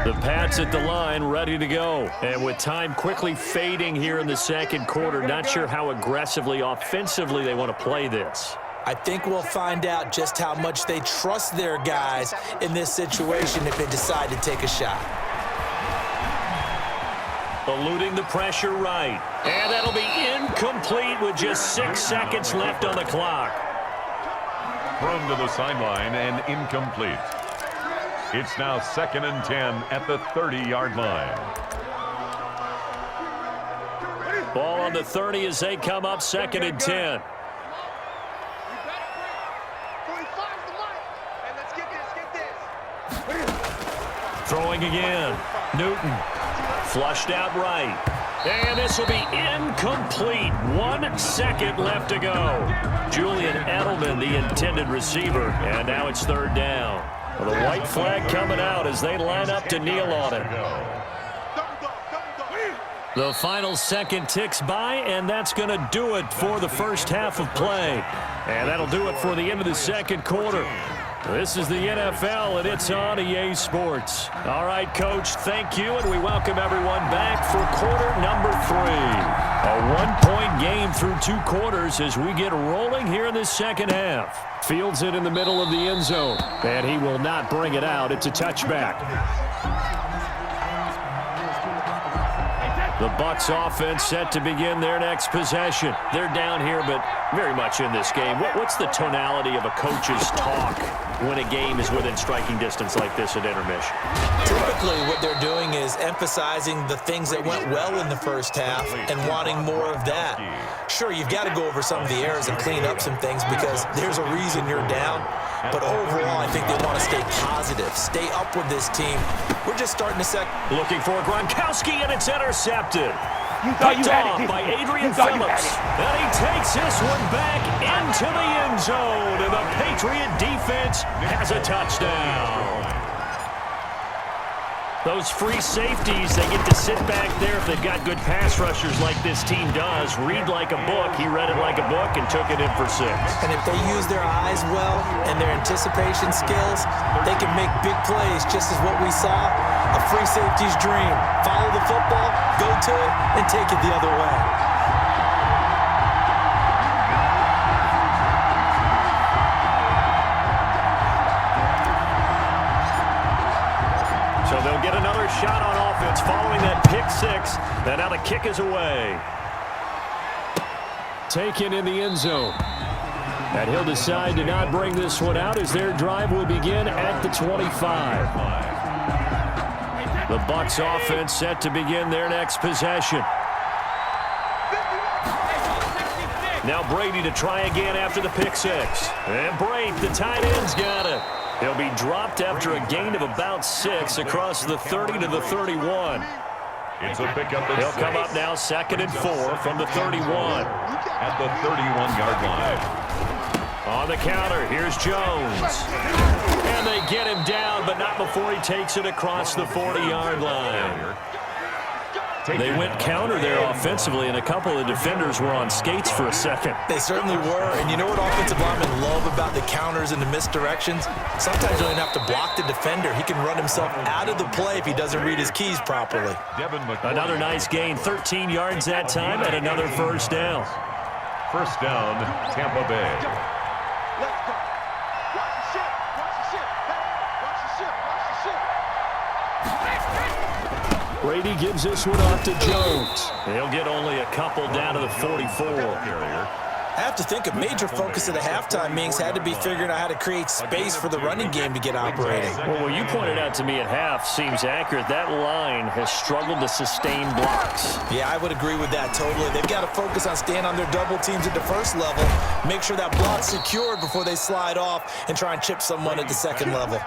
The Pats at the line, ready to go. And with time quickly fading here in the second quarter, not sure how aggressively, offensively they want to play this. I think we'll find out just how much they trust their guys in this situation if they decide to take a shot. Eluding the pressure right. And that'll be incomplete with just 6 seconds left on the clock. Thrown to the sideline and incomplete. It's now 2nd and 10 at the 30-yard line. Ball on the 30 as they come up 2nd and 10. Throwing again. Newton. Flushed out right. And this will be incomplete. 1 second left to go. Julian Edelman, the intended receiver. And now it's 3rd down. Well, the white flag coming out as they line up to kneel on it. The final second ticks by, and that's going to do it for the first half of play. And that'll do it for the end of the second quarter. This is the NFL, and it's on EA Sports. All right, Coach, thank you, and we welcome everyone back for quarter number 3. A 1-point game through 2 quarters as we get rolling here in the second half. Fields it in the middle of the end zone, and he will not bring it out. It's a touchback. The Bucks offense set to begin their next possession. They're down here, but very much in this game. What's the tonality of a coach's talk when a game is within striking distance like this at intermission? Typically, what they're doing is emphasizing the things that went well in the first half and wanting more of that. Sure, you've got to go over some of the errors and clean up some things because there's a reason you're down. But overall, I think they want to stay positive, stay up with this team. We're just starting to Looking for Gronkowski, and it's intercepted. Picked off by Adrian Phillips. And he takes this one back into the end zone. And the Patriot defense has a touchdown. Those free safeties, they get to sit back there if they've got good pass rushers like this team does. Read like a book. He read it like a book and took it in for 6. And if they use their eyes well and their anticipation skills, they can make big plays, just as what we saw. A free safety's dream. Follow the football, go to it, and take it the other way. So they'll get another shot on offense following that pick 6. And now the kick is away. Taken in the end zone. And he'll decide to not bring this one out as their drive will begin at the 25. The Bucks offense set to begin their next possession. Now Brady to try again after the pick 6. And Brady, the tight end's got it. He'll be dropped after a gain of about 6 across the 30 to the 31. It's a pickup. He'll come up now 2nd and 4 from the 31. At the 31-yard line. On the counter, here's Jones. And they get him down, but not before he takes it across the 40-yard line. They went counter there offensively, and a couple of defenders were on skates for a second. They certainly were, and you know what offensive linemen love about the counters and the misdirections? Sometimes you don't even have to block the defender. He can run himself out of the play if he doesn't read his keys properly. Another nice gain, 13 yards that time, and another first down. First down, Tampa Bay. Brady gives this one off to Jones. He'll get only a couple down to the 44. I have to think a major focus of the halftime meetings had to be figuring out how to create space for the running game to get operating. Well, what you pointed out to me at half seems accurate. That line has struggled to sustain blocks. Yeah, I would agree with that totally. They've got to focus on staying on their double teams at the first level, make sure that block's secured before they slide off and try and chip someone at the second level.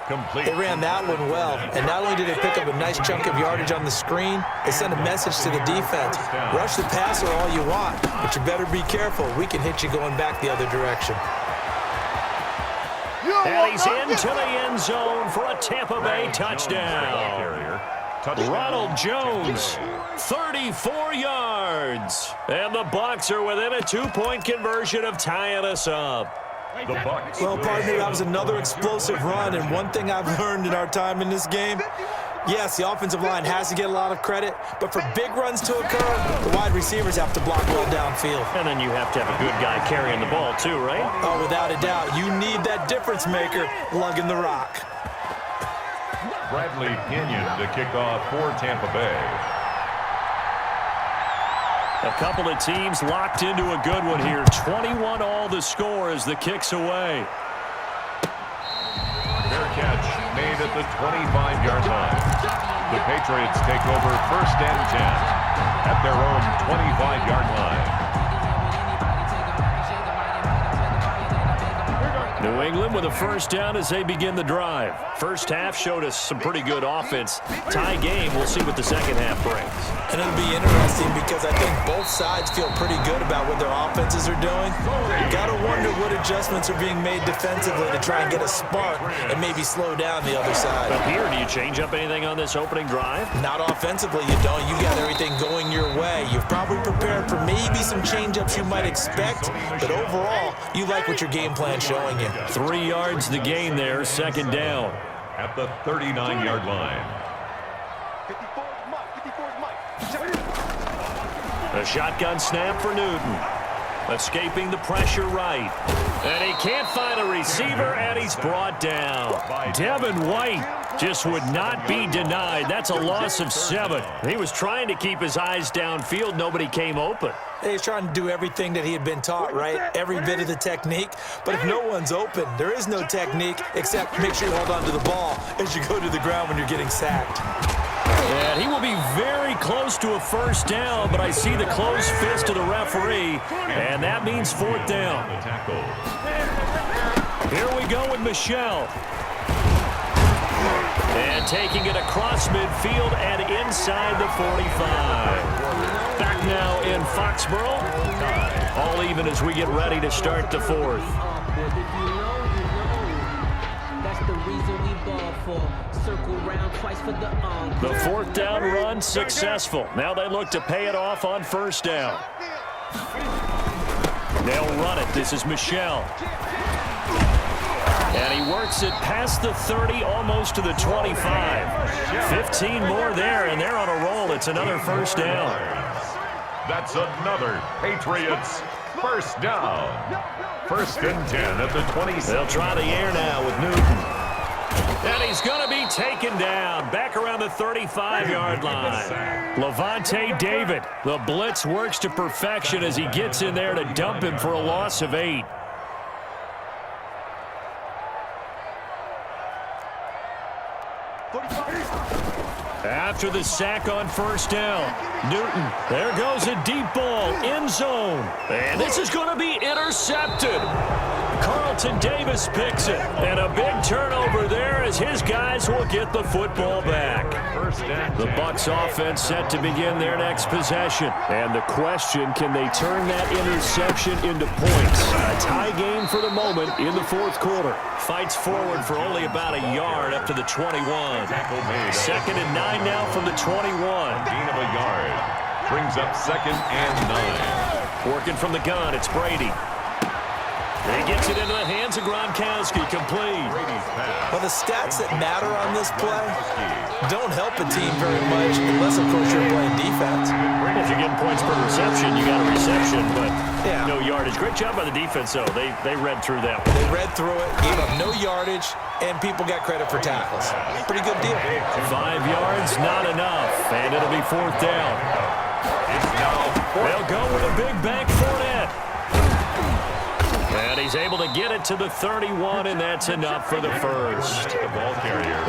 Complete. They ran that one well, and not only did they pick up a nice chunk of yardage on the screen, they sent a message to the defense. Rush the passer all you want, but you better be careful. We can hit you going back the other direction. And he's into the end zone for a Tampa Bay touchdown. Ronald Jones, 34 yards. And the Bucks are within a 2-point conversion of tying us up. Well, partner, that was another explosive run, and one thing I've learned in our time in this game, Yes, the offensive line has to get a lot of credit, but for big runs to occur, the wide receivers have to block well downfield. And then you have to have a good guy carrying the ball too, right? Oh, without a doubt. You need that difference maker lugging the rock. Bradley Pinion to kick off for Tampa Bay. A couple of teams locked into a good one here. 21 all the score as the kick's away. Fair catch made at the 25-yard line. The Patriots take over 1st and 10 at their own 25-yard line. New England with a first down as they begin the drive. First half showed us some pretty good offense. Tie game, we'll see what the second half brings. And it'll be interesting because I think both sides feel pretty good about what their offenses are doing. You got to wonder what adjustments are being made defensively to try and get a spark and maybe slow down the other side. Up here, do you change up anything on this opening drive? Not offensively, you don't. You got everything going your way. You've probably prepared for maybe some change-ups you might expect, but overall, you like what your game plan's showing you. 3 yards the gain there, second down. At the 39-yard line. A shotgun snap for Newton. Escaping the pressure right. And he can't find a receiver, and he's brought down. Devin White just would not be denied. That's a loss of 7. He was trying to keep his eyes downfield. Nobody came open. He's trying to do everything that he had been taught, right? Every bit of the technique. But if no one's open, there is no technique except make sure you hold on to the ball as you go to the ground when you're getting sacked. And he will be very close to a first down, but I see the closed fist of the referee, and that means 4th down. Here we go with Michel. And taking it across midfield and inside the 45. Back now in Foxborough. All even as we get ready to start the 4th. The 4th down run successful. Now they look to pay it off on first down. They'll run it. This is Michel. And he works it past the 30, almost to the 25. 15 more there, and they're on a roll. It's another first down. That's another Patriots first down. 1st and 10 at the 26. They'll try the air now with Newton. And he's going to be taken down back around the 35-yard line. Levante David. The blitz works to perfection as he gets in there to dump him for a loss of 8. After the sack on first down, Newton, there goes a deep ball, end zone. And this is going to be intercepted. Carlton Davis picks it. And a big turnover there as his guys will get the football back. The Bucks offense set to begin their next possession. And the question, can they turn that interception into points? A tie game for the moment in the 4th quarter. Fights forward for only about a yard up to the 21. 2nd and 9 now from the 21. Gain of a yard. Brings up 2nd and 9. Working from the gun, it's Brady. He gets it into the hands of Gronkowski, complete. Well, the stats that matter on this play don't help a team very much unless, of course, you're playing defense. If you're getting points per reception, you got a reception, but no yardage. Great job by the defense, though. They read through that. They read through it, gave up no yardage, and people got credit for tackles. Pretty good deal. 5 yards, not enough, and it'll be 4th down. They'll go with a big bank Fournette. And he's able to get it to the 31, and that's enough for the first.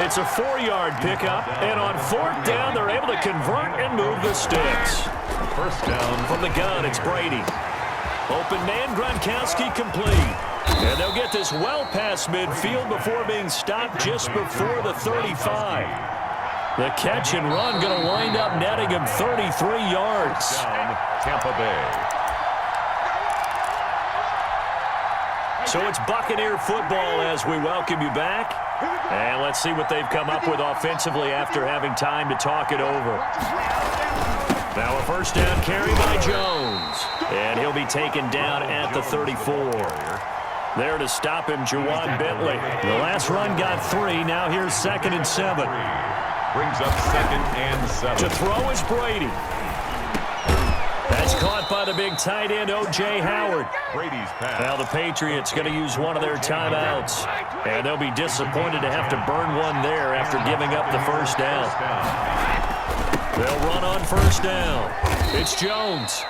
It's a 4-yard pickup, and on 4th down, they're able to convert and move the sticks. First down from the gun, it's Brady. Open man, Gronkowski complete. And they'll get this well past midfield before being stopped just before the 35. The catch and run going to wind up netting him 33 yards. Tampa Bay. So it's Buccaneer football as we welcome you back. And let's see what they've come up with offensively after having time to talk it over. Now a first down carry by Jones. And he'll be taken down at the 34. There to stop him, Juwan Bentley. The last run got 3. Now here's 2nd and 7. Brings up 2nd and 7. To throw is Brady. That's caught by the big tight end, O.J. Howard. Brady's pass. Now the Patriots going to use one of their timeouts. And they'll be disappointed to have to burn one there after giving up the first down. They'll run on first down. It's Jones.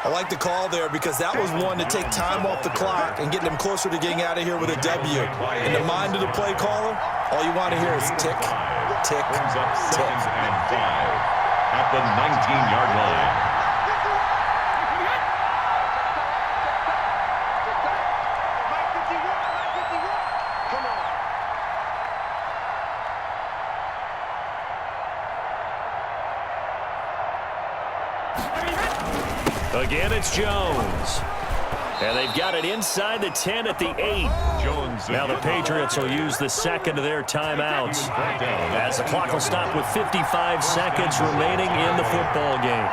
I like the call there because that was one to take time off the clock and get them closer to getting out of here with a W. In the mind of the play caller, all you want to hear is tick, tick, Brings up 2nd tick. and 5 at the 19-yard line. Again, it's Jones. And they've got it inside the 10 at the 8. Jones. Now the Patriots will use the second of their timeouts as the clock will stop with 55 seconds remaining in the football game.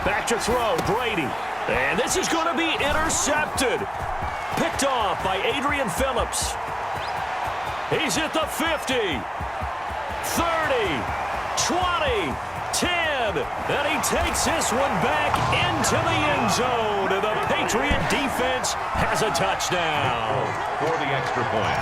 Back to throw, Brady. And this is going to be intercepted. Picked off by Adrian Phillips. He's at the 50, 30, 20, 10, and he takes this one back into the end zone, and the Patriot defense has a touchdown. For the extra point.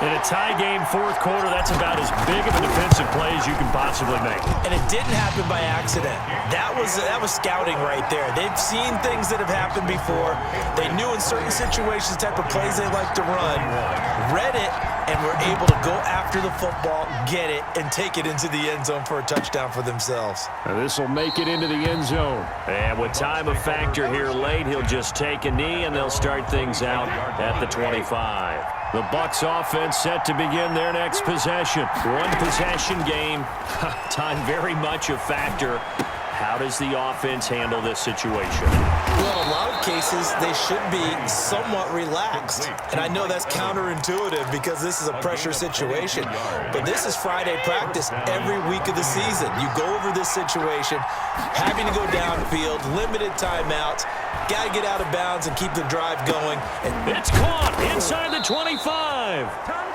In a tie game fourth quarter, that's about as big of a defensive play as you can possibly make. And it didn't happen by accident. That was scouting right there. They've seen things that have happened before. They knew in certain situations the type of plays they like to run, read it, and were able to go after the football, get it, and take it into the end zone for a touchdown for themselves. This will make it into the end zone. And with time a factor here late, he'll just take a knee, and they'll start things out at the 25. The Bucks offense set to begin their next possession. One possession game. Time very much a factor. How does the offense handle this situation? Well, in a lot of cases, they should be somewhat relaxed. And I know that's counterintuitive because this is a pressure situation. But this is Friday practice every week of the season. You go over this situation, having to go downfield, limited timeouts, got to get out of bounds and keep the drive going. It's caught inside the 25.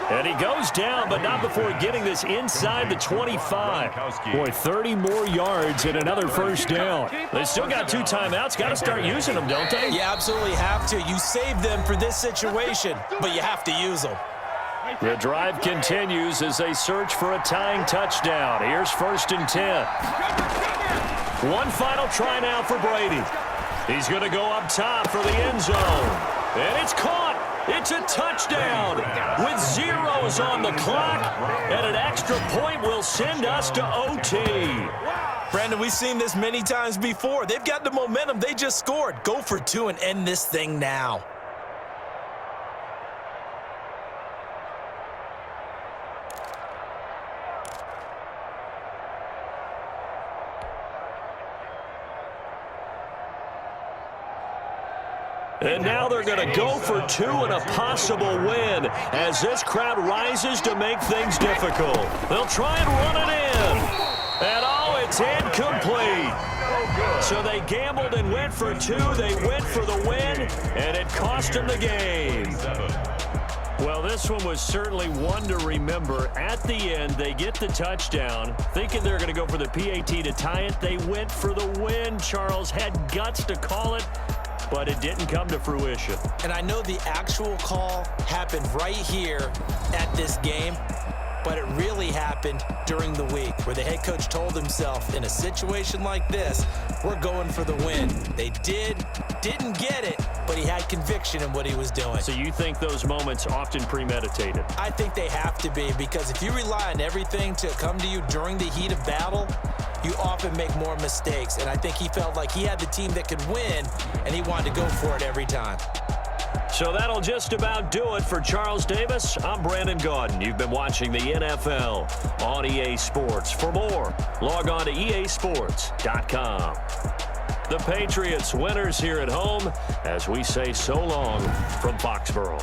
And he goes down, but not before getting this inside the 25. Boy, 30 more yards and another first down. They still got 2 timeouts. Got to start using them, don't they? You absolutely have to. You save them for this situation, but you have to use them. The drive continues as they search for a tying touchdown. Here's 1st and 10. One final try now for Brady. He's going to go up top for the end zone. And it's caught. It's a touchdown with zeros on the clock. And an extra point will send us to OT. Brandon, we've seen this many times before. They've got the momentum. They just scored. Go for 2 and end this thing now. And now they're going to go for 2 and a possible win as this crowd rises to make things difficult. They'll try and run it in. And oh, it's incomplete. So they gambled and went for 2. They went for the win, and it cost them the game. Well, this one was certainly one to remember. At the end, they get the touchdown. Thinking they're going to go for the PAT to tie it, they went for the win. Charles had guts to call it, but it didn't come to fruition. And I know the actual call happened right here at this game, but it really happened during the week where the head coach told himself, in a situation like this, we're going for the win. They didn't get it, but he had conviction in what he was doing. So you think those moments often premeditated? I think they have to be, because if you rely on everything to come to you during the heat of battle, you often make more mistakes. And I think he felt like he had the team that could win, and he wanted to go for it every time. So that'll just about do it for Charles Davis. I'm Brandon Gaudin. You've been watching the NFL on EA Sports. For more, log on to easports.com. The Patriots winners here at home as we say so long from Foxborough.